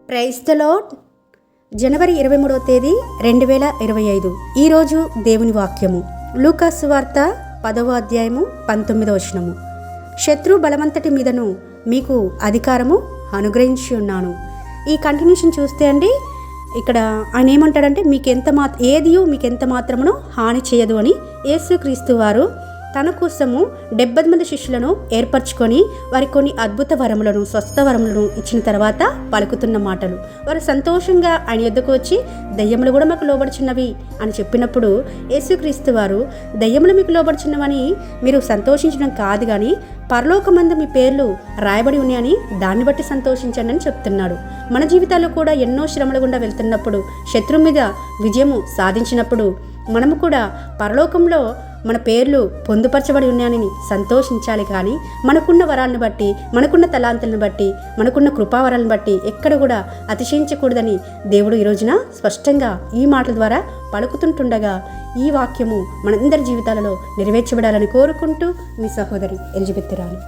Praise the lord. జనవరి 23వ తేదీ 2025. ఈరోజు దేవుని వాక్యము లూకాసు సువార్త 10వ అధ్యాయము 19వ వచనము. శత్రు బలమంతటి మీదను మీకు అధికారము అనుగ్రహించి ఉన్నాను. ఈ కంటిన్యూషన్ చూస్తే అండి, ఇక్కడ ఆయన ఏమంటాడంటే ఏదియు మీకు ఎంత మాత్రమును హాని చేయదు అని యేసుక్రీస్తు వారు తన కోసము 70 మంది శిష్యులను ఏర్పరచుకొని వారికి కొన్ని అద్భుత వరములను, స్వస్థ వరములను ఇచ్చిన తర్వాత పలుకుతున్న మాటలు. వారు సంతోషంగా ఆయన యొద్దకు వచ్చి దయ్యములు కూడా మాకు లోబడుచున్నవి అని చెప్పినప్పుడు యేసుక్రీస్తు వారు దయ్యములు మీకు లోబడుచున్నవని మీరు సంతోషించడం కాదు, కానీ పరలోకమందు మీ పేర్లు రాయబడి ఉన్నాయని దాన్ని బట్టి సంతోషించండి అని చెప్తున్నాడు. మన జీవితాల్లో కూడా ఎన్నో శ్రమల గుండా వెళ్తున్నప్పుడు, శత్రువు మీద విజయము సాధించినప్పుడు మనము కూడా పరలోకంలో మన పేర్లు పొందుపరచబడి ఉన్నాయని సంతోషించాలి. కానీ మనకున్న వరాలను బట్టి, మనకున్న తలాంతులను బట్టి, మనకున్న కృపావరాలను బట్టి ఎక్కడ కూడా అతిశయించకూడదని దేవుడు ఈ రోజున స్పష్టంగా ఈ మాటల ద్వారా పలుకుతుంటుండగా ఈ వాక్యము మనందరి జీవితాలలో నెరవేర్చబడాలని కోరుకుంటూ మీ సహోదరి ఎలిజబెత్ రాణి.